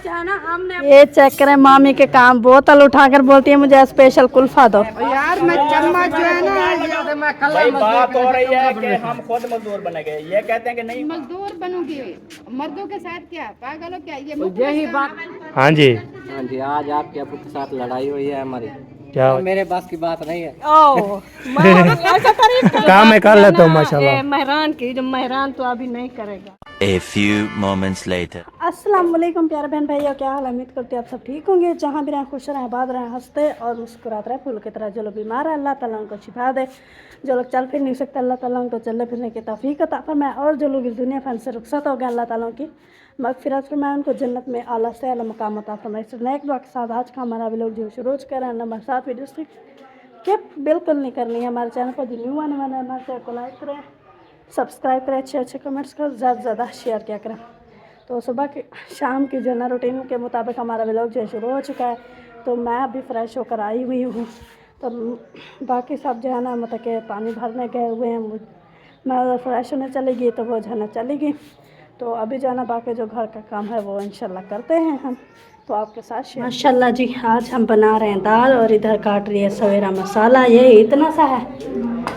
आज है ना हमने ये चेक करें मामी के काम, बोतल उठाकर बोलती है मुझे स्पेशल कुल्फा दो। यार मैं चम्मच जो है ना भाई बात हो रही है कि हम खुद मजदूर बनेंगे, ये कहते हैं कि नहीं मजदूर बनूंगी मर्दों के साथ, क्या पागल हो क्या? यही बात। हाँ जी हाँ जी, आज आपके अबू के साथ लड़ाई हुई है हमारी। क्या मेरे बस की बात नहीं है। काम मैं कर लेता हूँ माशाल्लाह। मेहरान की जो मेहरान तो अभी नहीं करेगा। A few moments later. अस्सलाम वालेकुम प्यारे बहन भाइयों, क्या हाल है? उम्मीद करते हैं आप सब ठीक होंगे, जहाँ भी रहें खुश रहें, आबाद रहें, हंसते और मुस्कुराते रहें फूल की तरह। जो लोग बीमार है अल्लाह ताला उनको शिफा दे, जो लोग चल फिर नहीं सकते अल्लाह ताला उनको चलने फिरने की तौफीक अता फरमाए, और जो लोग इस दुनिया फैन से रुखसत हो गए अल्लाह ताला की मगफिरत फरमाए, उनको जन्नत में आला से आला मकाम अता फरमाए। इस नेक दुआ के साथ आज का हमारा भी लोग जो शुरू कर रहे हैं नंबर 7 वीडियो स्किप बिल्कुल नहीं करनी है। हमारे चैनल पर जो न्यू आने वाले हैं हमारे चैनल को लाइक करें, सब्सक्राइब करें, अच्छे अच्छे कमेंट्स करें, ज़्यादा से ज़्यादा शेयर किया करें। तो सुबह की शाम की जो है ना रूटीन के मुताबिक हमारा व्लॉग जो शुरू हो चुका है। तो मैं अभी फ़्रेश होकर आई हुई हूँ, तो बाकी सब जो है ना मतलब कि पानी भरने गए हुए हैं। मैं अगर फ्रेश होने चली गई तो वो जो है ना चली गई। तो अभी जो है ना बाकी जो घर का काम है वो इंशाल्लाह करते हैं हम, तो आपके साथ शेयर। माशाल्लाह जी, आज हम बना रहे हैं दाल और इधर काट रही है सवेरा मसाला। ये इतना सा है,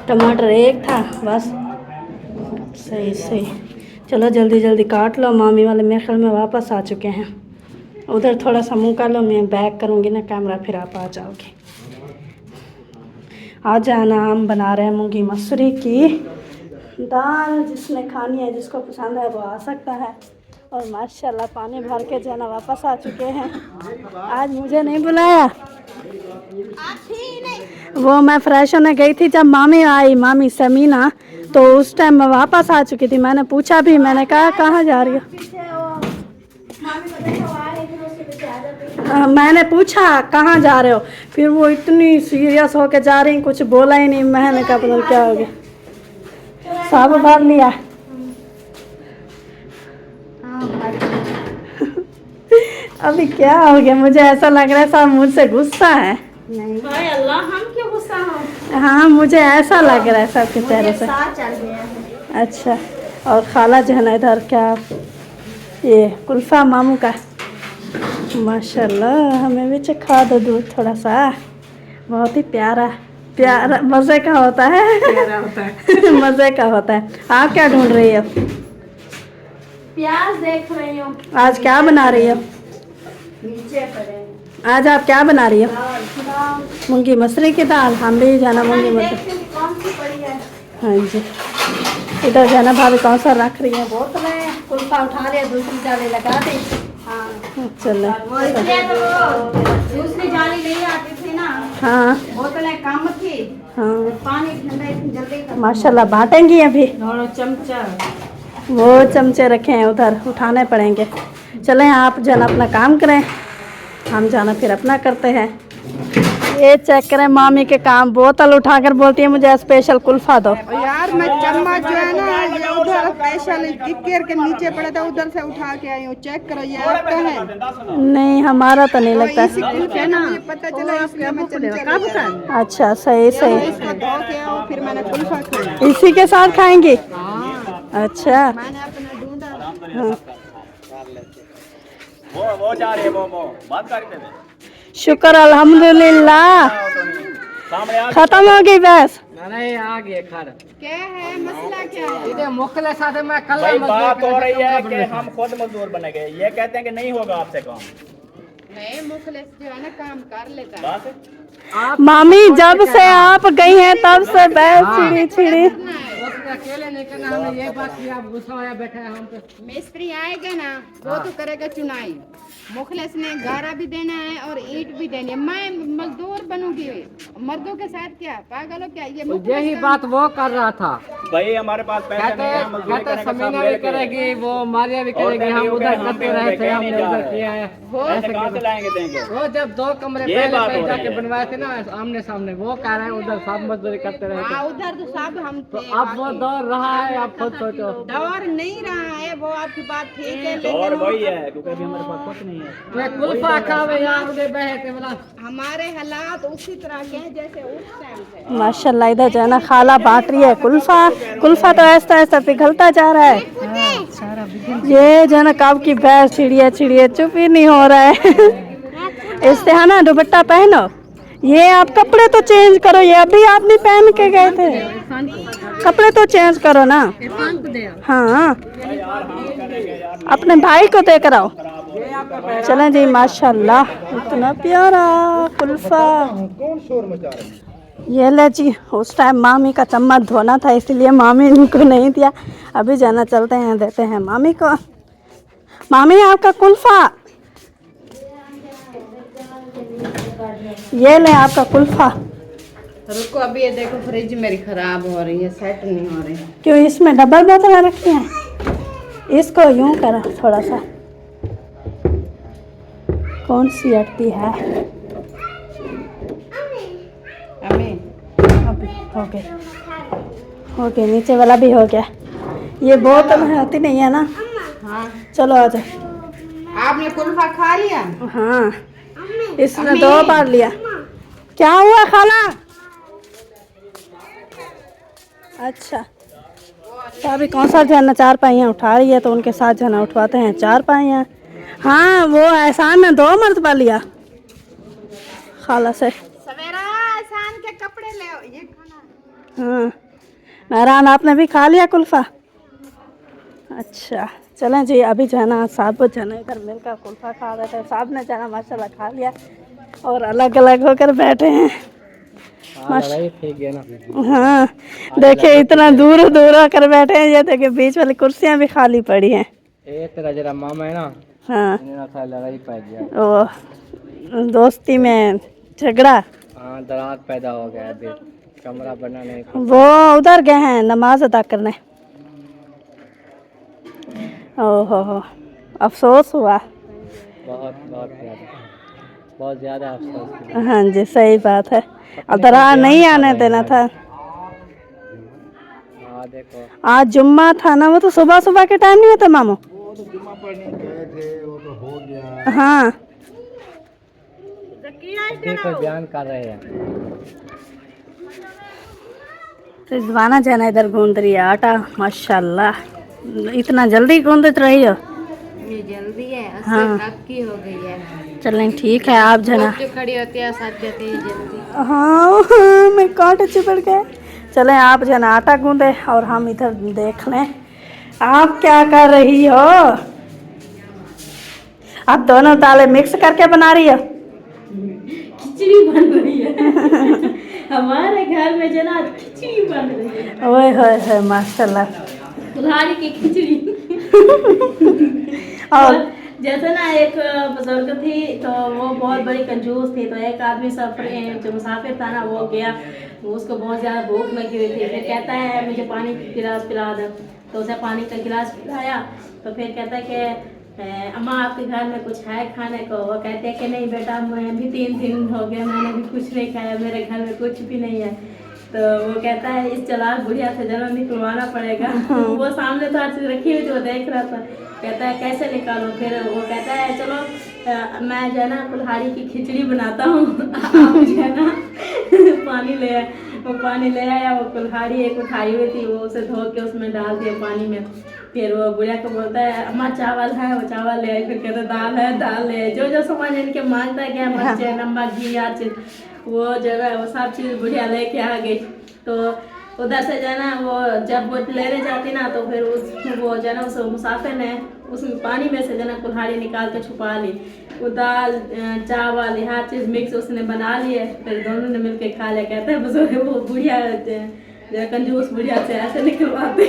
टमाटर एक था बस। सही सही, चलो जल्दी जल्दी काट लो। मामी वाले मेरे ख्याल में वापस आ चुके हैं। उधर थोड़ा सा मुँह कर लो, मैं बैक करूँगी ना कैमरा, फिर आप आ जाओगे। आज जाना हम बना रहे हैं मूंगी मसूरी की दाल। जिसने खानी है, जिसको पसंद है वो आ सकता है। और माशाल्लाह पानी भर के जाना वापस आ चुके हैं। आज मुझे नहीं बुलाया, वो मैं फ्रेश होने गई थी जब मामी आई, मामी समीना, तो उस टाइम मैं वापस आ चुकी थी। मैंने पूछा भी, मैंने कहा कहाँ जा रही हो? मैंने पूछा कहाँ जा रहे हो, फिर वो इतनी सीरियस होके जा रही, कुछ बोला ही नहीं। मैंने कहा पता क्या हो गया, सब भर लिया। अभी क्या हो गया, मुझे ऐसा लग रहा है सब मुझसे गुस्सा है। नहीं भाई अल्लाह, हम क्यों गुस्सा हो? हाँ मुझे ऐसा लग रहा है सबके चेहरे से। अच्छा, और खाला जो है ना इधर क्या ये कुल्फा मामू का, माशाल्लाह हमें भी चखा दो दूध थोड़ा सा। बहुत ही प्यारा प्यारा मज़े का होता है, मज़े का होता है। आप क्या ढूंढ रही हो? प्याज देख रही हो। आज क्या बना रही हो? नीचे पड़े। आज आप क्या बना रही हो? मूंगी मसूरी की दाल। हम भी जाना मूंगी मसूरी। हाँ जी, इधर जाना भाभी कौन सा रख रही है बोतलें। कुल्फा उठा लिया, दूसरी जाली लगा दी। हाँ चलो, दूसरी जाली नहीं आती थी ना। हाँ बोतलें कम थी। हाँ पानी ठंडा इतनी जल्दी। माशाल्लाह बांटेंगी अभी। दोनों चमचा वो चमचे रखे हैं उधर, उठाने पड़ेंगे। चलें आप जाना अपना काम करें, हम जाना फिर अपना करते हैं। ये चेक करें मामी के काम, बोतल उठाकर बोलती है मुझे स्पेशल कुल्फा दो। यार मैं चम्मच जो है ना ये उधर स्पेशल गिर के नीचे पड़ा था, उधर से उठा के आई हूँ। चेक करो ये आपका है। नहीं हमारा तो नहीं लगता। है ना, पता चला इसलिए मैं चमचा। अच्छा सही सही, इसको धो के और फिर मैंने कुल्फा खाया। इसी के साथ खाएंगी? अच्छा मैंने अपना ढूंढा। हाँ। वो जा रही है वो बात कर रहे थे। शुक्र अल्हम्दुलिल्लाह, खत्म हो गई बस। नहीं आ गए खर। क्या है मसला, क्या है? इधर मुखले साथ मैं कल भाई बात हो रही है कि हम खुद मजदूर बनेंगे, ये कहते हैं कि नहीं होगा आपसे काम। नहीं मुखलिस जो है ना काम कर लेता है। बस मामी जब से आप गई हैं तब से बस छिड़ी छिड़ी। अकेले नहीं करना, हमें ये बात की आप गुस्सा होया बैठे हैं हम पे। मिस्त्री आएगा ना वो तो करेगा चुनाई। मुखलिस ने गारा भी देना है और ईंट भी देनी है। मैं मजदूर बनूंगी मर्दों के साथ, क्या पागल हो क्या? यही बात वो कर रहा था। भाई हमारे पास पैसे नहीं है, मजदूरी कहते करने का सब समीना भी मिल के। करेगी, वो मारिया भी करेगी, हम उधर करते रहे थे, हमने उधर किया है। ऐसे कहाँ से लाएंगे देंगे? वो जब 2 कमरे ये बात पहले हो जाके रही है। बनवाए थे ना आमने सामने, वो कह रहे हैं उधर सब मजदूरी करते रहे थे। उधर तो सब हम तो थे। अब वो दौर रहा है, आप खुद सोचो। दौर नहीं रहा है, वो आपकी बात ठीक है, और लेकिन वही है क्योंकि अभी हमारे पास कुछ नहीं है। मैं कुल्फा खावे यार उधर बहे थे बोला। हमारे हालात उसी तरह के हैं जैसे उस टाइम थे। माशाल्लाह इधर जो है ना खाला बांट रही है कुल्फा। कुल्फा तो ऐसा ऐसा पिघलता जा रहा है। ये जो है ना कब की भैंस चिड़िया चुप ही नहीं हो रहा है। इससे है ना दुपट्टा पहनो, ये आप कपड़े तो चेंज करो, ये अभी आप नहीं पहन के गए थे, कपड़े तो चेंज करो ना। हाँ अपने भाई को दे कर आओ। चलें जी, माशाल्लाह इतना प्यारा कुल्फा। ये ले जी, उस टाइम मामी का चम्मच धोना था इसलिए मामी इनको नहीं दिया, अभी जाना चलते हैं देते हैं मामी को। मामी आपका कुल्फा, ये ले आपका कुल्फा। रुको अभी ये देखो फ्रिज मेरी खराब हो रही है, सेट नहीं हो रही। क्यों, इसमें डबल बोतल रखी हैं, इसको यूं करो थोड़ा सा। कौन सी अटती है? अभी हो गया, नीचे वाला भी हो गया। ये बोतल आती नहीं है ना। हाँ चलो आ जाओ। आपने कुल्फा खा लिया? हाँ इसने 2 बार लिया। क्या हुआ खाला? अच्छा तो अभी कौन सा जो है ना 4 पाइयाँ उठा रही है, तो उनके साथ जो है ना उठवाते हैं 4 पाइयाँ। हाँ वो एहसान ने 2 मरतबा लिया खाला से। सवेरा एहसान के कपड़े ले, ये खाना। हाँ नारायण आपने भी खा लिया कुल्फा? अच्छा चलें जी, अभी जो है ना साहब जो है ना इधर मिलकर कुल्फा खा रहे थे, साहब ने जो है ना माशाल्लाह खा लिया और अलग अलग होकर बैठे हैं। हाँ देखिए इतना दूर दूर होकर बैठे हैं, ये देखिए बीच वाली कुर्सियाँ भी खाली पड़ी हैं। तेरा जरा मामा है ना, हाँ लड़ाई पै गया, वो दोस्ती में झगड़ा। हाँ दरार पैदा हो गया, अभी कमरा बनाने वो उधर गए हैं नमाज अदा करने। ओहो अफसोस हुआ, बहुत ज़्यादा अफसोस। हाँ जी सही बात है, अब दरार नहीं आने देना था। हाँ देखो आज जुम्मा था ना, वो तो सुबह सुबह के टाइम नहीं होता मामू? हाँ कोई बयान कर रहे हैं। रिजवाना जाना इधर गूंद रही है आटा, माशाल्लाह इतना जल्दी गूंदत रही हो। ये जल्दी है, हाँ की हो गई है। चलें ठीक है, आप जना जो खड़ी होती है साथ जाती है जल्दी। हाँ मैं कांटे चिपड़ गए। चलें आप जना आटा गूंदे और हम इधर देख लें। आप क्या कर रही हो? आप दोनों दालें मिक्स करके बना रही हो? खिचड़ी बन रही है हमारे घर में जना खिचड़ी बन रही है। ओए होए माशाल्लाह, कुल्हाड़ी की खिचड़ी और जैसे ना एक बुजुर्ग थी तो वो बहुत बड़ी कंजूस थी, तो एक आदमी सफर जो मुसाफिर था ना वो गया, उसको बहुत ज़्यादा भूख लगी हुई थी, फिर कहता है मुझे पानी का गिलास पिला दो, तो उसे पानी का गिलास पिलाया, तो फिर कहता है कि अम्मा आपके घर में कुछ है खाने को? वो कहते हैं कि नहीं बेटा मैं भी 3 दिन हो गए मैंने भी कुछ नहीं खाया, मेरे घर में कुछ भी नहीं है। तो वो कहता है इस चालाक बुढ़िया से जन्म निकलवाना पड़ेगा वो सामने तो हर चीज़ रखी हुई थी, वो देख रहा था, कहता है कैसे निकालो? फिर वो कहता है चलो मैं जो है ना कुल्हाड़ी की खिचड़ी बनाता हूँ आप जो है ना पानी ले आए। वो पानी ले आया, वो कुल्हाड़ी एक उठाई हुई थी, वो उसे धो के उसमें डाल दिया पानी में। फिर वो बुढ़िया को बोलता है अम्मा चावल है? वो चावल ले आई। फिर कहता है दाल है? दाल ले आई। जो जो सामान इनके मांगता गया, मिर्च नमक घी हर चीज़, वो जो है वो सब चीज़ बुढ़िया लेके आ गई। तो उधर से जो है ना वो जब वो लेने जाती ना तो फिर वो जो है ना उस मुसाफिर ने उस पानी में से जो है ना कुल्हाड़ी निकाल के छुपा ली। वो दाल चावल हर चीज़ मिक्स उसने बना लिए, फिर दोनों ने मिलके खा लिया। कहते हैं बुजुर्ग वो बुढ़िया कंजूस बुढ़िया से ऐसे निकलवाते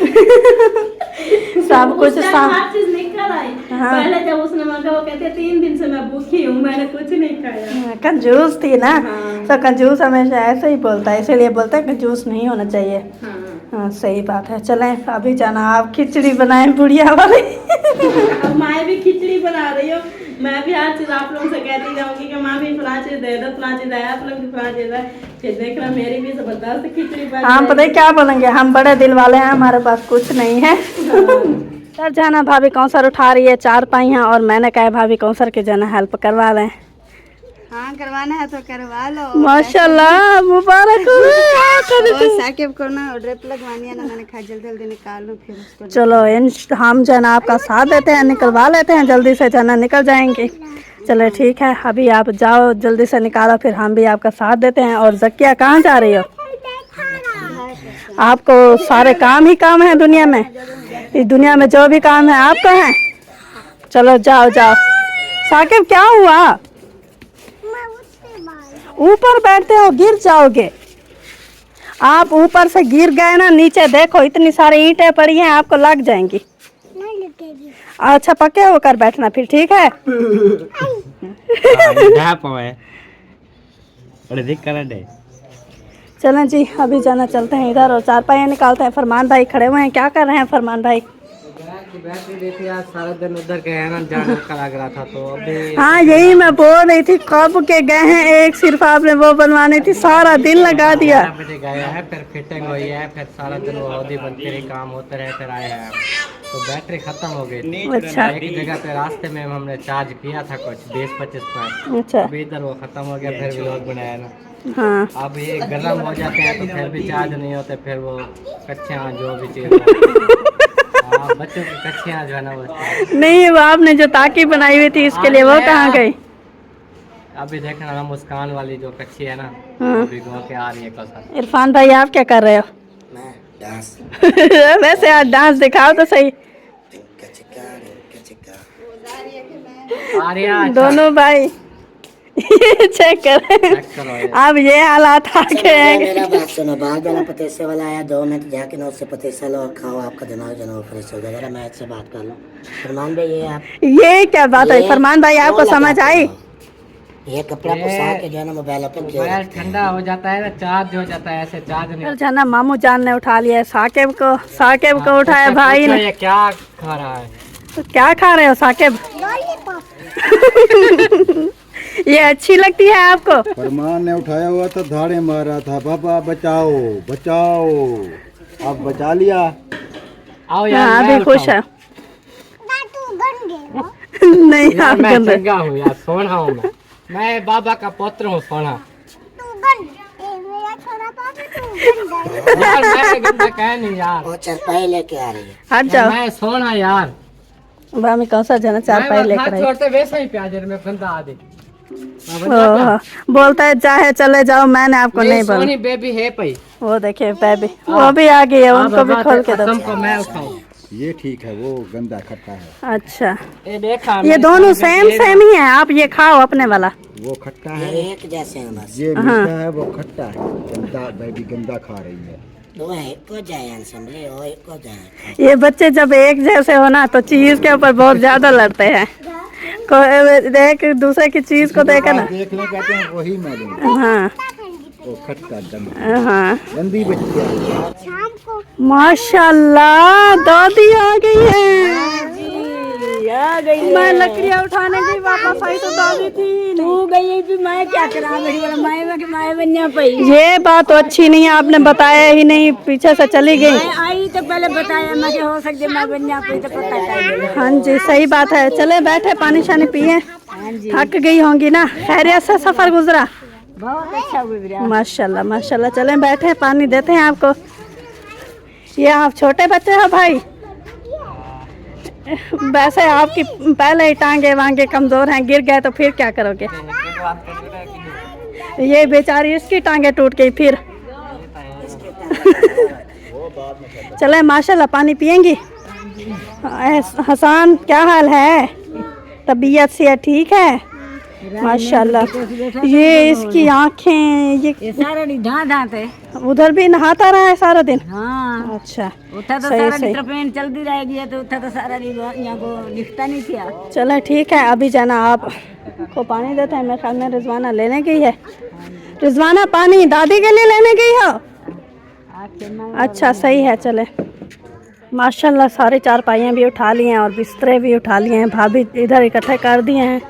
सब कुछ हर चीज निकल आई। हाँ। पहले जब उसने मांगा वो कहते 3 दिन से मैं भूखी हूँ, मैंने कुछ नहीं खाया। कंजूस थी ना। हाँ। तो कंजूस हमेशा ऐसे ही बोलता है, इसीलिए बोलता है कंजूस नहीं होना चाहिए। हाँ। हाँ सही बात है। चलें अभी जाना आप खिचड़ी बनाएं बुढ़िया वाली अब मैं भी खिचड़ी बना रही हूँ, मैं भी हर चीज़ आप लोगों से कहती जाऊँगी कि माँ भी फलां चीज़ दे दो, फलां चीज़ है, आप लोग भी फलां चीज़ है। फिर देख रहा मेरी भी ज़बरदस्त खिचड़ी बन हम पता है क्या बोलेंगे, हम बड़े दिल वाले हैं, हमारे पास कुछ नहीं है। सर जाना भाभी कौसर उठा रही है 4 पाइयाँ और मैंने कहा भाभी कौसर के जाना हेल्प करवा लें। हाँ करवाना है तो करवा लो। माशाल्लाह मुबारक हो। और साकिब को ना ड्रिप लगवानी है ना, मैंने कहा जल्दी जल्दी निकाल लूँ फिर उसको। चलो हम जो है ना आपका साथ देते हैं, निकलवा लेते हैं जल्दी से, जाना निकल जाएंगे। चलो ठीक है, अभी आप जाओ जल्दी से निकालो, फिर हम भी आपका साथ देते हैं। और जकिया कहाँ जा रही हो? आपको सारे काम ही काम है दुनिया में, इस दुनिया में जो भी काम है आपका है। चलो जाओ जाओ। साकिब क्या हुआ? ऊपर बैठते हो, गिर जाओगे। आप ऊपर से गिर गए ना, नीचे देखो इतनी सारी ईंटें पड़ी हैं, आपको लग जाएंगी। अच्छा पक्के होकर बैठना फिर, ठीक है? चलें जी, अभी जाना चलते हैं इधर और चारपाई निकालते हैं। फरमान भाई खड़े हुए हैं, क्या कर रहे हैं फरमान भाई? बैटरी देखी आज सारा दिन उधर गए हैं ना, जाने का लग रहा था तो अभी। हाँ यही मैं बोल रही थी, कब के गए हैं, एक सिर्फ आपने वो बनवानी थी, सारा दिन लगा दिया। बजे गए हैं, फिर फिटिंग हुई है, फिर सारा दिन वो हौदी बनते रहे, काम होते रहे, फिर आए हैं तो बैटरी खत्म हो गई थी। अच्छा एक जगह पे रास्ते में हमने चार्ज किया था कुछ 20-25 मिनट, अच्छा। अभी इधर वो खत्म हो गया, फिर व्लॉग बनाया ना। हाँ अब ये गर्म हो जाते हैं तो फिर भी चार्ज नहीं होते, फिर वो कच्चियाँ जो भी चीज़ बच्चों की कच्चियाँ जो है ना वो नहीं, वो आपने जो ताकी बनाई हुई थी इसके लिए वो कहाँ गई? अभी देखना ना, मुस्कान वाली जो कच्ची है ना, हाँ। वो भिगो के आ रही है कल। इरफान भाई आप क्या कर रहे हो? मैं डांस। वैसे आज डांस दिखाओ तो सही। आर्या दोनों भाई चेक करें, अब ये हालात आ गए हैं। मेरा बात सुनो, बाहर वाला पतीसे वाला आया 2 मिनट जाके ना उससे पतीसा लो और खाओ, आपका दिमाग जो है फ्रेश हो जाएगा। मैं इससे बात कर लूँ। फरमान भाई ये आप ये क्या बात है फरमान भाई, आपको समझ आई? ये कपड़ा पुसा के जो है ना मोबाइल अपन मोबाइल ठंडा हो जाता है ना, चार्ज हो जाता है, ऐसे चार्ज नहीं होता। जाना मामू जान ने उठा लिया है साकिब को उठाया भाई ने। ये क्या खा रहा है? तो क्या खा रहे हो साकिब? ये अच्छी लगती है आपको? फरमान ने उठाया हुआ था, धाड़े मार रहा था, पापा बचाओ बचाओ, अब बचा लिया। आओ यार, हाँ मैं अभी खुश है। नहीं यार, आप मैं गंदे। चंगा हूँ यार, सोना हूँ मैं बाबा का पुत्र हूँ, सोना। यार मैं गंदा कह नहीं यार, वो चरपाई लेके आ रही है। हट जाओ। मैं सोना यार, मैं कौन सा जना चार पाई लेकर आई? छोड़ते वैसे ही प्याजर में गंदा आदि बोलता है चाहे चले जाओ, मैंने आपको नहीं बोला। सोनी बेबी है पई, वो देखिए बेबी वो भी आ गई है, उनको भी खोल के दो। तुमको मैं उठाऊं। ये ठीक है, वो गंदा खट्टा है। अच्छा ये देखा ये दोनों सेम ही है, आप ये खाओ अपने वाला। वो खट्टा ये है, एक जैसे हैं बस। ये मीठा है, वो खट्टा है। गंदा बेबी गंदा खा रही है। तो वह एक को जाए असेंबली हो, एक को जाए। ये बच्चे जब एक जैसे हो ना तो चीज के ऊपर बहुत ज्यादा लड़ते हैं। एक दूसरे की चीज को देखा ना, देखने कहते हैं वही मैं दूंगा। हाँ वो खट्टा गंदा हाँ। गंदी बच्ची है। माशाल्लाह दादी आ गई है। आ गई। मैं लकड़ियाँ उठाने गई, वापस आई तो दादी थी। तू गई भी मैं क्या करा, माए बनना पई। ये बात तो अच्छी नहीं है, आपने बताया ही नहीं, पीछे से चली गई। मैं आई तो पहले बताया, मैं हो सकती मैं बनना पई तो पता चल। हाँ जी सही बात है। चले बैठे, पानी शानी पिए, थक गई होंगी ना। खैरियत से सफर गुजरा? बहुत अच्छा गुजरा माशाल्लाह माशाल्लाह। चलें बैठे, पानी देते हैं आपको। ये आप छोटे बच्चे हो भाई, वैसे आपकी पहले ही टांगे वांगे कमजोर हैं, गिर गए तो फिर क्या करोगे? ये बेचारी इसकी टांगे टूट गई फिर। चले माशाल्लाह, पानी पियेंगी? हसन क्या हाल है, तबीयत से ठीक है? माशाल्लाह। ये इसकी आँखें, ये सारा दिन ढांढ है, उधर भी नहाता रहा है सारा दिन? हाँ अच्छा उठा तो सही सारा सही। दिन ट्रेन चलती रहेगी तो उठा तो सारा दिन यहाँ को दिखता नहीं था। चलो ठीक है, अभी जाना आप को पानी देते हैं। मेरे ख्याल में रिजवाना लेने गई है। रिजवाना पानी दादी के लिए लेने गई हो? अच्छा सही है। चले माशाल्लाह, सारी चारपाइयाँ भी उठा ली हैं और बिस्तरे भी उठा लिए हैं। भाभी इधर इकट्ठे कर दिए हैं,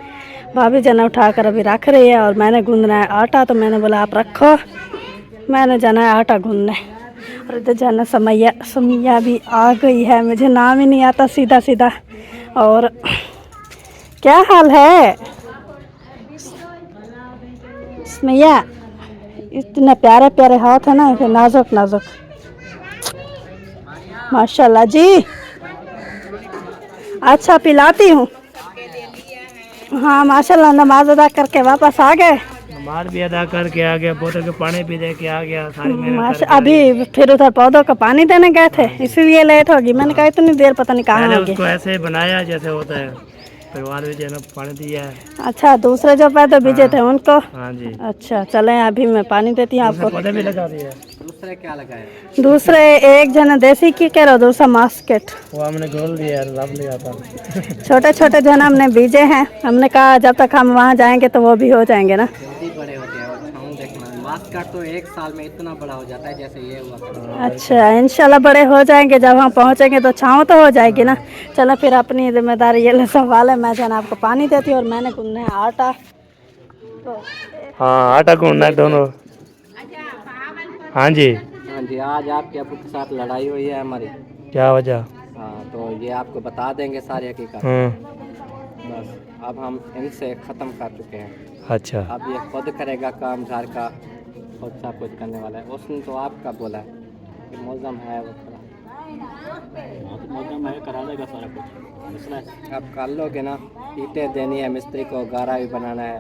भाभी जना उठा कर अभी रख रही है। और मैंने गूंदना है आटा, तो मैंने बोला आप रखो, मैंने जाना है आटा गूंदने। और इधर जाना समिया भी आ गई है, मुझे नाम ही नहीं आता सीधा सीधा। और क्या हाल है? इसमें यह इतने प्यारे प्यारे हाथ है ना, ऐसे नाजुक नाजुक। माशाल्लाह जी। अच्छा पिलाती हूँ। हाँ माशाल्लाह, नमाज अदा करके वापस आ गए। नमाज भी अदा करके आ गया, बोतल के पानी भी दे के आ गया, सारी मेहनत माशा करके अभी फिर उधर पौधों का पानी देने गए थे, इसीलिए लेट होगी। मैंने कहा इतनी देर पता नहीं कहाँ पहले होगी। उसको ऐसे बनाया जैसे होता है, परिवार में जो है ना पानी दिया है। अच्छा, दूसरे जो पैदल बीजे थे उनको। हाँ जी, अच्छा चलें, अभी मैं पानी देती हूँ आपको। पौधे भी लगा दिए। दूसरे क्या लगाए? दूसरे एक जन देसी की कह रहा, दूसरा मास्केट। वो हमने गोल दिया, लाभ लिया था। छोटे छोटे जन हमने बीजे हैं। हमने कहा जब तक हम वहाँ जाएंगे तो वो भी हो जाएंगे ना। जल्दी बड़े होते हैं। और छाँव देखना, मास्क तो 1 साल में इतना बड़ा हो जाता है जैसे ये हुआ करता है। अच्छा, इंशाल्लाह बड़े हो जाएंगे। जब हम पहुँचेंगे तो छाँव तो हो जाएगी ना। चलो फिर अपनी जिम्मेदारी ये ले संभाल है। मैं जन आपको पानी देती हूँ और मैंने गूंदना है आटा। तो हाँ, आटा गूंदना है दोनों। हाँ जी। हाँ जी, आज आपके अबू के साथ लड़ाई हुई है हमारी। क्या वजह? हाँ, तो ये आपको बता देंगे सारी हकीकत। बस अब हम इनसे ख़त्म कर चुके हैं। अच्छा। अब ये खुद करेगा काम घर का, खुद सब कुछ करने वाला है। उसने तो आपका बोला है कि मुल्ज़म है वो मौसम है, करा देगा सारा कुछ। मसला है आप कर लोगे ना। ईंटें देनी है मिस्त्री को, गारा भी बनाना है।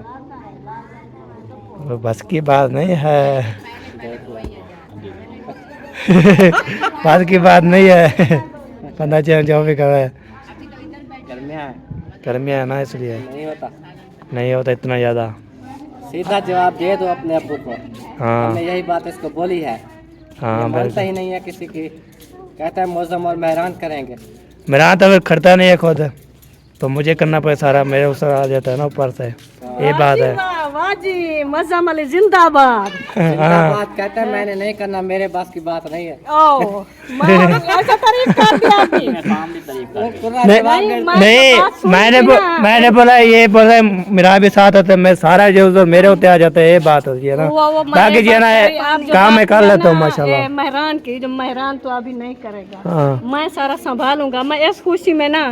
वो बस की बात नहीं है। देख लो। बात की बात नहीं है। पता चल जो भी कर रहा है, गर्मियाँ है, गर्मियाँ है ना, इसलिए नहीं होता। नहीं होता इतना ज़्यादा। सीधा जवाब दे दो अपने अब्बू को। हाँ हमने यही बात इसको बोली है। हाँ, ये मानता बिल्कुल। ही नहीं है किसी की। कहता है मौसम और मेहरान करेंगे। मेरा हाथ अगर खड़ता नहीं है खुद, तो मुझे करना पड़े सारा, मेरे ऊपर आ जाता है ना ऊपर से। ये बात है। वाह जी, मज़म अली जिंदाबाद। जिंदाबाद कहता है मैंने नहीं करना, मेरे बस की बात नहीं है। ऐसा तारीफ कर दिया आपने। काम भी तारीफ कर रहे पूरा जवाब दे- नहीं, मैंने बोला ये बोला मेरा भी साथ होता है, मैं सारा जो मेरे होते आ जाता है, ये बात होती है ना। बाकी जो है ना काम मैं कर लेता हूँ माशाल्लाह। मेहरान की जो मेहरान तो अभी नहीं करेगा। हाँ। मैं सारा संभालूंगा। मैं इस खुशी में ना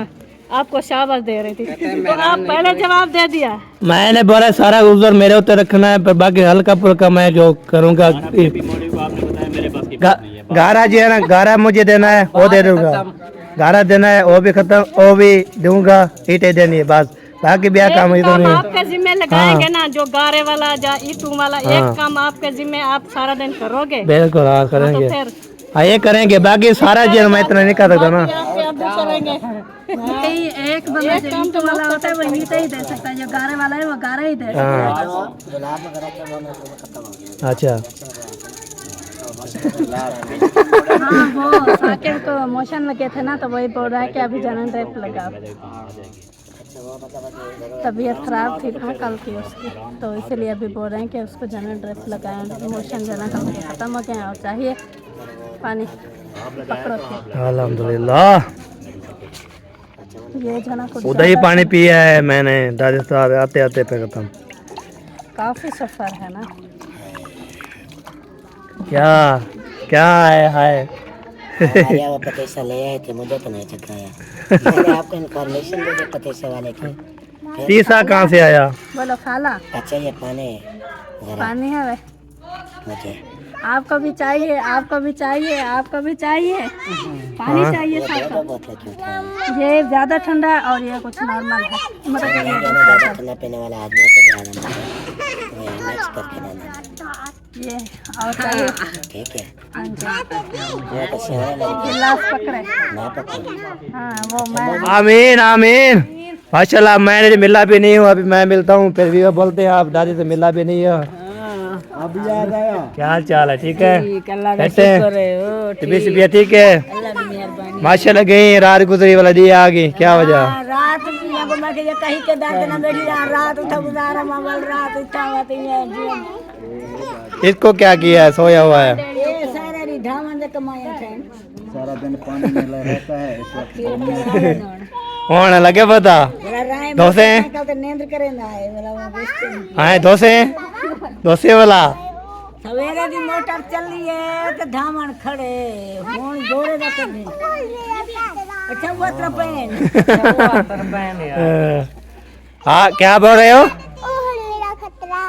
आपको शाबाश दे रही थी, कहते हैं तो मेहरान आप नहीं पहले जवाब दे दिया। मैंने बोला सारा उधर मेरे ऊपर रखना है, पर बाकी हल्का फुल्का मैं जो करूँगा। मोड़ी को आपने बताया मेरे पास की बात नहीं है। गारा जो है ना, गारा मुझे देना है वो दे दूंगा। गारा देना है वो भी खत्म, वो भी दूंगा। ईंटें देनी है बस, बाकी ब्याह काम इधर नहीं। आपके जिम्मे लगाएंगे ना, जो गारे वाला या ईटू वाला, एक काम आपके जिम्मे आप सारा दिन करोगे। बिल्कुल हाँ करेंगे। फिर हाँ ये करेंगे, बाकी सारा जो मैं इतना नहीं कर सकता ना। आपके अब्बू चलेंगे। एक बंदा जो ईंटू वाला होता है वो ईंटें ही दे सकता है, जो गारे वाला है वो गारे ही दे सकता है। हाँ गुलाब वगैरह के वो मेरे को खत्म हो गया। अच्छा। हाँ, वो साकिब को मोशन लगे थे ना, तो वही बोल रहा है कि अभी जनन ड्रिप लगा। तबीयत खराब थी ना कल की उसकी, तो इसीलिए अभी बोल रहे हैं कि उसको जनन ड्रिप लगाएं। मोशन जनन हमके ख़त्म हो गए और चाहिए पानी। पकड़ो फिर। अल्हम्दुलिल्लाह। ये जना कुछ उधर ही पानी पिया है मैंने, दादी साहब आते आते पे खत्म। काफ़ी सफ़र है ना। क्या क्या है हाय। आया वो पतीसा ले आए थे, मुझे तो नहीं चखाया। मैंने आपको इन्फॉर्मेशन दे दी पतीसे वाले की। तीसरा कहाँ से आया? बोलो खाला, अच्छा ये पानी जरा पानी है वे? मुझे आपको भी चाहिए, आपको भी चाहिए, आपको भी चाहिए। पानी चाहिए दो साथ। बोतलें क्यों उठाया? ये ज़्यादा ठंडा है और ये कुछ नॉर्मल है, मतलब ये ज़्यादा ठंडा पीने वाला आदमी को भी आना मिक्स करके लाना। ये और चाहिए। ठीक है, हाँ जी। वो तो सियाने लगी गिलास पकड़े। ना पकड़। हाँ वो मैं। आमीन आमीन। माशाल्लाह, मैंने मिला भी नहीं हूँ, अभी मैं मिलता हूँ, फिर भी वो बोलते हैं आप दादी से मिला भी नहीं है। अब याद आया। क्या हाल चाल है? ठीक है, अल्लाह का कैसे शुक्र है। ओ तबीयत ठीक है? अल्लाह की मेहरबानी। माशाल्लाह गई रात गुजरी वाला दी आ गई, क्या वजह? रात यहाँ को मैं ये कहीं के दर्द ना बैठी रहा, रात उठा गुजारा मामल, रात उठा होती है। इसको क्या किया है? सोया हुआ है। ये सारा रिधावन से कमाया थे। सारा दिन पानी में रहता है इस वक्त। होने लगे पता दोसे नींद करे ना है वाला आए दोसे वाला सवेरे दी मोटर चल रही है तो धामन खड़े हुन जोरे दा करने। अच्छा वो तरपेन। हाँ क्या बोल रहे हो?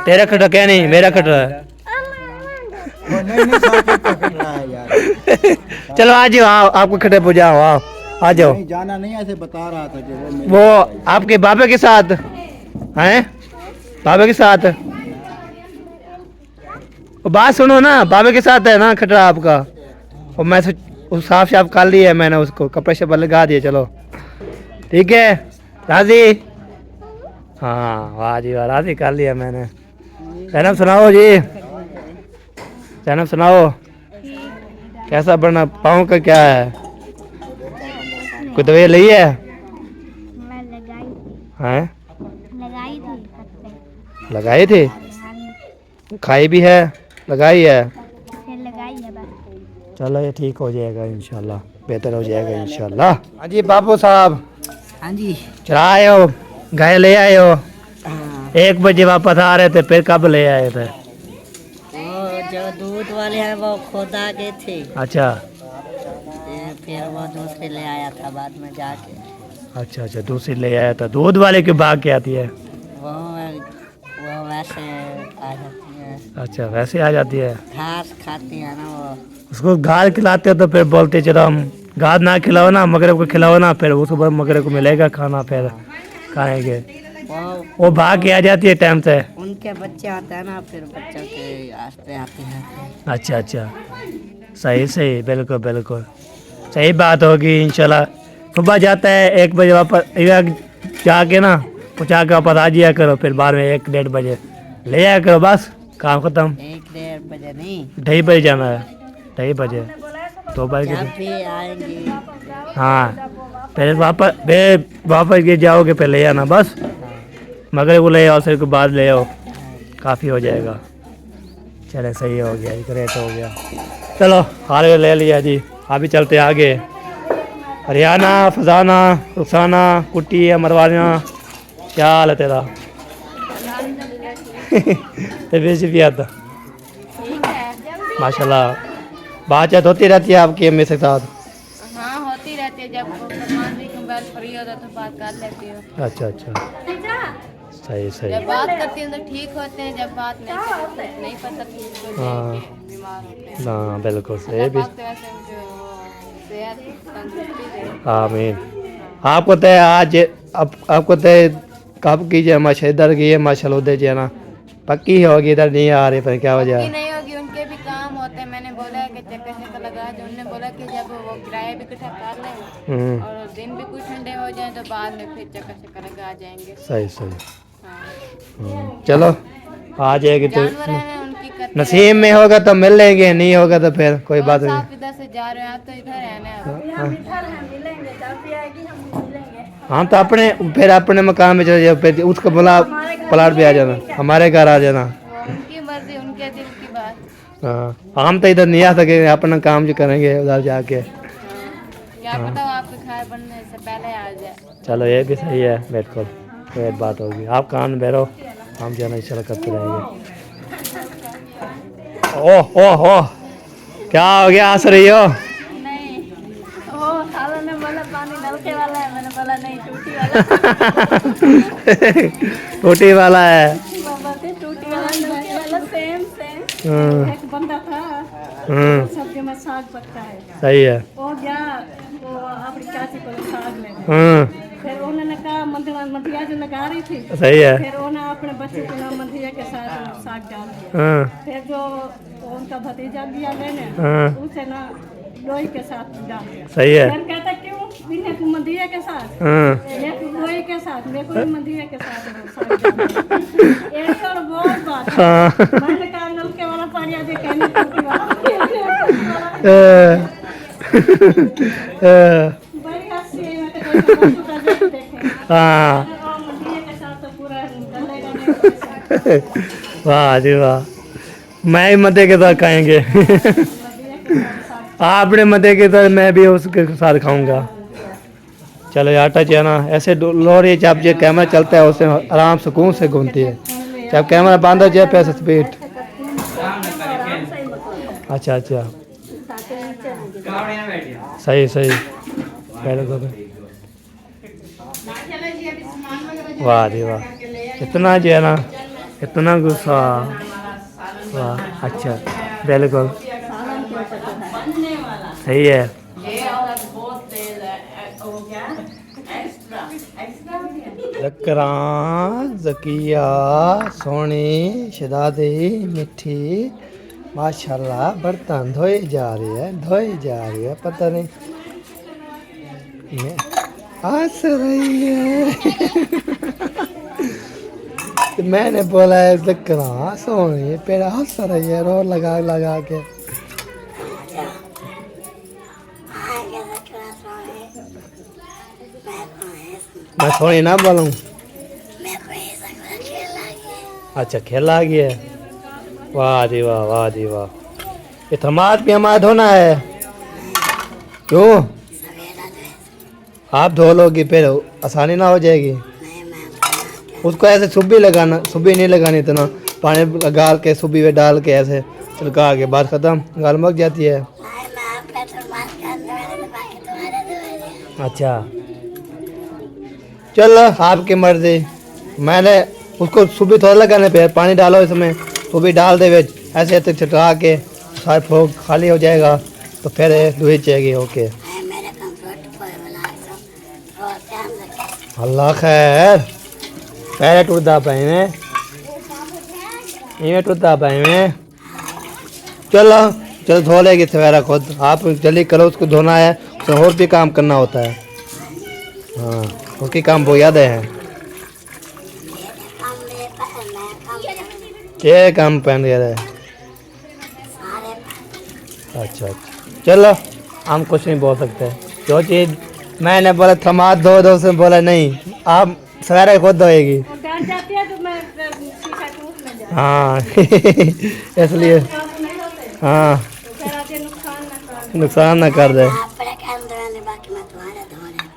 तेरा खट क्या नहीं मेरा खट रहा है। वो नहीं साकिब को खट रहा है यार। चलो आ जाओ, आओ आपको खटे पुजाओ, आओ आ जाओ। नहीं जाना नहीं, ऐसे बता रहा था कि वो आपके बाबे के साथ हैं, बाबे के साथ। वो बात सुनो ना, बाबे के साथ है ना खटरा आपका। और मैं साफ साफ कर लिया है मैंने, उसको कपड़े शपड़े लगा दिए। चलो ठीक है राजी। हाँ वाह जी वाह, राजी कर लिया मैंने। जैनब सुनाओ जी, जैनब सुनाओ कैसा बनना, पाँव का क्या है, कोई दवाई ली है? हैं लगाई थी, खाई भी है, लगाई है। चलो ये ठीक हो जाएगा इंशाल्लाह, बेहतर हो जाएगा इंशाल्लाह। हाँ जी बाबू साहब, हाँ जी। चला आए हो, गाय ले आए हो? 1 बजे वापस आ रहे थे, फिर कब ले आए थे? वो जो दूध वाले हैं वो खुद आ गए थे, अच्छा फिर वो दूसरे ले आया था बाद में जाके। अच्छा अच्छा, दूसरी ले आया था। दूध वाले क्यों भाग के आती है? वो वैसे आ जाती है, अच्छा वैसे आ जाती है, घास खाती है ना वो। उसको घास खिलाते हो तो फिर बोलते चलो हम घास ना खिलाओ ना, मगरब को खिलाओ ना, फिर उसको बाद मगरब को मिलेगा खाना, फिर खाएंगे। वो भाग के आ जाती है टाइम से। उनके बच्चे आते हैं ना, फिर बच्चों के आस्ते आते हैं। अच्छा अच्छा, सही सही, बिल्कुल बिल्कुल सही बात होगी इंशाल्लाह। सुबह जाता है 1 बजे वापस जाके ना पहुँचा के वापस आ जाया करो, फिर बाद में 1-1:30 बजे ले आया करो, बस काम खत्म। 1-1:30 बजे नहीं, 2:30 बजे जाना है, 2:30 बजे 2 बजे। जब भी आएंगे। हाँ फिर वापस के जाओगे, फिर ले आना बस, मगर वो ले आओ, फिर के बाद ले आओ, काफ़ी हो जाएगा। चले सही हो गया, ग्रेट हो गया। चलो हार ले लिया जी, अभी चलते आगे। हरियाणा, फजाना, रुखसाना, कुट्टी, मरवाना, क्या हाल है तेरा? भी आता माशाल्लाह। बातचीत होती रहती है आपकी अम्मी के साथ? हाँ होती रहती है, जब भगवान जी की मोबाइल फ्री होता तो बात कर लेती हूँ। अच्छा अच्छा, सही सही। जब बात करती हूँ तो ठीक होते हैं, जब बात नहीं पता तो हाँ बीमार होते हैं। हाँ बिल्कुल सही भी। आमीन। आपको तो आज आपको तो कब की जो माशा इधर की है, माशाल्लाह उधर जो है ना पक्की होगी, इधर नहीं आ रही, पर क्या वजह है? नहीं होगी, उनके भी काम होते हैं। मैंने बोला कि चक्कर लगा जो, उन्होंने बोला कि जब वो किराया भी इकट्ठा कर लें और दिन भी कुछ ठंडे हो जाए तो बाद में फिर चक्कर लगा जाएंगे। सही सही। हाँ। चलो आ जाएगी तो जानवर हैं उनकी करते नसीब में होगा तो मिल लेंगे, नहीं होगा तो फिर कोई बात नहीं। आप इधर से जा रहे हैं, आप तो इधर है ना। हम तो अपने फिर अपने मकान में चले जाओ, फिर उसको बोला प्लाट पे आ जाना, हमारे घर आ जाना। उनकी मर्जी, उनके दिल की बात। हाँ हम तो इधर नहीं आ सकेंगे, अपना काम जो करेंगे उधर जाके। क्या पता वो आपके खाए बनने से पहले आ जाए। चलो ये भी सही है, बिल्कुल कोई बात होगी। आप कान बैठो, हम जाना इंशाल्लाह करते रहेंगे। ओह ओह ओह, क्या हो गया, हंस रही हो? नहीं, वो खाला ने बोला पानी नलके वाला है, मैंने बोला नहीं टूटी वाला। टूटी वाला है, बाबा थे टूटी वाला नलके वाला सेम। एक बंदा था सब्जी में साग पकता है, सही है। वो गया वो अपनी चाची को साग लेने, फिर उन्होंने कहा मंदिया जो लगा रही थी, सही है। फिर उन्होंने अपने बच्चे को ना मंदिया के साथ साग डाल दिया। फिर जो उनका भतीजा दिया लेने, उसे ना लोही के साथ डाल दिया। सही है। फिर कहता क्यों बिना मंदिया के साथ, लोही के साथ, मेरे को भी मंदिया के साथ साग डाल दिया। एक और बहुत बात है, मैंने कहा नलके वाला पानी आज कहने टूटी वाला बड़ी हंसी है। मैं तो देखे हाँ मंदिया के साथ तो पूरा डलेगा नहीं। वाह जी वाह, मैं ही मदे के साथ खाएंगे। आपने मदे के साथ, मैं भी उसके साथ खाऊंगा। चलो यार टच है ना, ऐसे लोरी जब जो कैमरा चलता है उससे आराम सुकून से घूमती है, जब कैमरा बंद हो जाए पैसे स्पीड। अच्छा अच्छा, सही सही। वाह जी वाह, इतना जो है ना इतना गुस्सा। वाह, अच्छा, बिल्कुल सालन के ऊपर तो है। सही है। जकरां, जकिया, सोनी, शहजादी, मिठी, माशाल्लाह बर्तन धोई जा रही है, पता नहीं ये हंस रही है। तो मैंने बोला है जकरां सोनी, फिर हंस रही है रो लगा लगा के। मैं सोनी ना बोलूं। अच्छा, खेला गया है। वाह जी वाह, वाह जी वाह। ये थमात भी हमारा धोना है। क्यों? आप धो लोगी फिर आसानी ना हो जाएगी। उसको ऐसे सुबी लगाना, सुबी नहीं लगानी, इतना पानी गाल के सुबी में डाल के ऐसे छिड़का के बात खत्म, गाल मक जाती है। अच्छा, चलो आपकी मर्जी। मैंने उसको सुबह थोड़ा लगाने पे पानी डालो, इसमें सुबह डाल दे, ऐसे ऐसे छिटका के सारे फ्लोर खाली हो जाएगा, तो फिर धुई जाएगी। ओके, अल्लाह खैर। पैर टूटता पाई में, इवें टूटता पाई में। चलो चलो धो लेगी सवेरा खुद। आप जल्दी करो, उसको धोना है, उसमें और भी काम करना होता है। हाँ, उसकी काम बहुत ज़्यादा है। क्या काम पहन गया है? अच्छा, चलो हम कुछ नहीं बोल सकते। जो चीज़ मैंने बोला थमा दो, उसने बोला नहीं, आप सवेरे खुद धोएगी। हाँ इसलिए हाँ, नुकसान ना कर दे।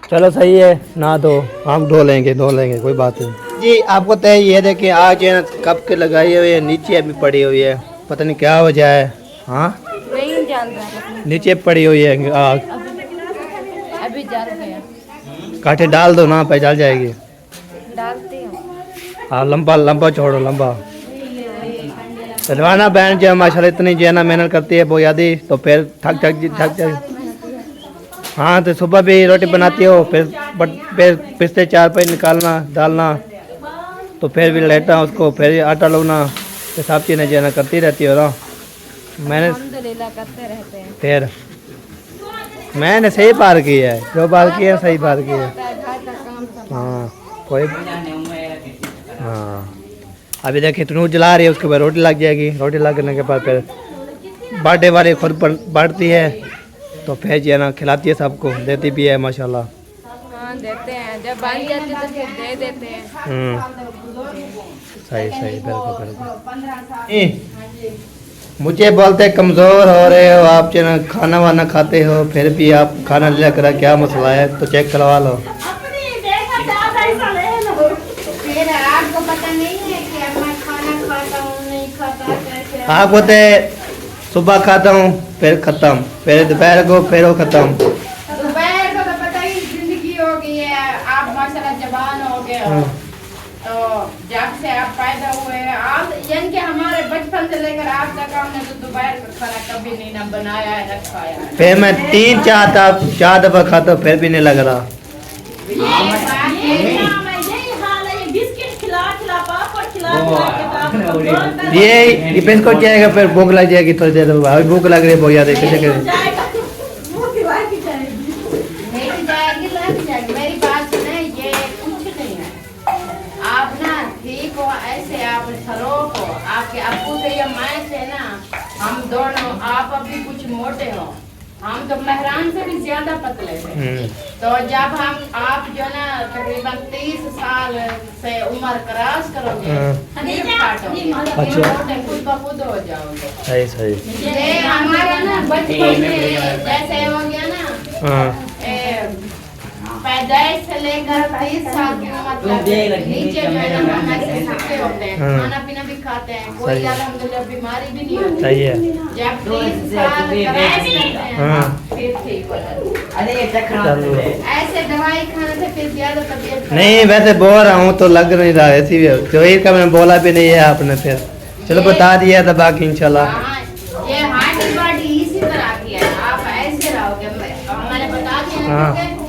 चलो सही है, ना दो, हम धो लेंगे कोई बात नहीं जी। आपको तो ये देखिए, आज है कब के लगाई हुई है, नीचे अभी पड़ी हुई है, पता नहीं क्या वजह है। हाँ, नहीं जल रहा, नीचे पड़ी हुई है आग, अभी जल गया। कांटे डाल दो ना, पे जल जाएगी। डालती हूँ। हाँ, लंबा छोड़ो, लंबा चलवाना। बहन जो माशाल्लाह इतनी जो है ना मेहनत करती है बहुत ज़्यादा, तो फिर थक। हाँ, तो सुबह भी रोटी बनाती हो, फिर पिस्ते 4 निकालना डालना, तो फिर भी लेटा उसको, फिर आटा लोना, तो सब चीज़ें जो है ना करती रहती हो ना। मैंने अल्हम्दुलिल्लाह करते रहते हैं। फिर मैंने सही बात की है, जो बात की है सही बात की है। हाँ कोई, हाँ अभी देखिए तनूर जला रही है, उसके बाद रोटी लग जाएगी। रोटी लगने के बाद फिर बर्थडे वाले खुद बांटती है, तो फिर जो है ना खिलाती है सबको, देती भी है माशाल्लाह। हाँ देते हैं, जब बन जाते तो फिर दे देते हैं। सही बिल्कुल। मुझे बोलते कमज़ोर हो रहे हो आप, जो ना खाना वाना खाते हो, फिर भी आप खाना लिया करा, क्या मसला है? तो चेक करवा लो। फिर आपको पता नहीं है कि मैं खाना खाता हूँ नहीं खाता कैसे? आप बोलते सुबह खाता हूँ फिर ख़त्म, फिर दोपहर को फिर वो ख़त्म। दोपहर को तो पता ही जिंदगी हो गई है, आप माशाल्लाह जवान हो गए हो, तो जब से आप पैदा हुए आप, यानी कि हमारे बचपन से लेकर आज तक हमने तो दोपहर का खाना कभी नहीं ना बनाया है ना खाया है। फिर मैं 4 दफ़ा खाता हूँ, फिर भी नहीं लग रहा। ये बिस्कुट जाएगा, फिर भूख लग जाएगी थोड़ी देर में। अभी भूख लग रही है बहुत ज़्यादा, कैसे करें? मेरी बात सुने, ये कुछ नहीं है। आप ना ठीक हो, ऐसे आप सरोक हो, आपके अब्बू से या माँ से ना, हम दोनों, आप अभी कुछ मोटे हो, हम तो मेहरान से भी ज्यादा पतले थे। तो जब आप जो ना तकरीबन 30 साल से उम्र क्रॉस करोगे, फिर फाटोगे, अच्छा, खुद ब खुद हो जाओगे। सही ये हमारा ना बचपन में जैसे हो गया ना, पैदाइश से लेकर 30 साल की मतलब नीचे जो है ना हम ऐसे सकते होते हैं, हाँ। खाना पीना भी खाते हैं, कोई सही है। अल्हम्दुलिल्लाह बीमारी भी नहीं होती। सही है। जब 30 साल क्रैश करते हैं हाँ। फिर ठीक हो जाता है। चलो ऐसे दवाई खाने से फिर ज्यादा तबीयत खराब नहीं वैसे बोल रहा हूँ तो लग नहीं रहा है इसी जोहिर का मैंने बोला भी नहीं है आपने फिर चलो बता दिया था बाकी इंशाल्लाह। हाँ, ये हार्ट बॉडी इसी तरह की है, आप ऐसे रहोगे। मैंने बता दिया ना हाँ। क्योंकि,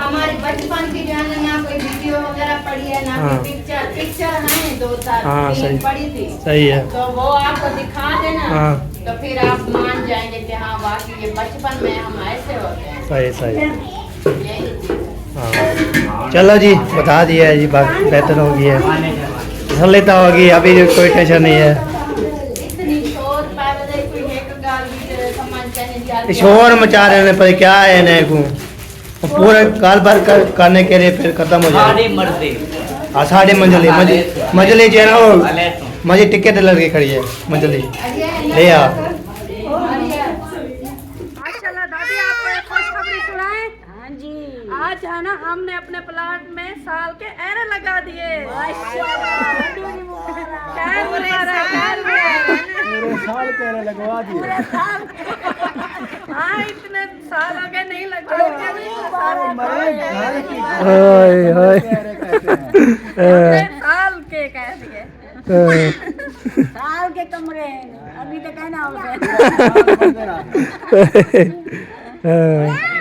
हमारी बचपन की जो है ना कोई वीडियो वगैरह पड़ी है ना हाँ। कोई पिक्चर है 2-4 हाँ, सही। पड़ी थी, सही है। तो वो आपको दिखा देना हाँ। तो फिर आप मान जाएंगे कि हाँ वाकई ये बचपन में हम ऐसे होते हैं। सही सही यही चीज़ है। हाँ चलो जी बता दिया है जी बाकी बेहतर हो गई है तसल्ली होगी अभी कोई टेंशन नहीं है। इतनी शोर पैदा कोई एक गाल भी समझ जाने शोर मचा रहे हैं पर क्या है इन्हें को पूरे गाल भर करने के लिए फिर खत्म हो जाए। हाँ साढ़े मंजली मंजली जो है ना वो मजे टिकट लड़के खड़ी है मंजली ले आ। माशाल्लाह दादी आपको एक खुशखबरी सुनाए। हाँ जी आज है ना हमने अपने प्लाट में साल के एरे लगा दिए। पूरे साल पहले लगवा दिए। हाँ इतने साल हो गए नहीं लगा हमारे घर की ओए ओए साल के कह दिए। साल के कमरे हैं, अभी तो कहना होगा। हाँ।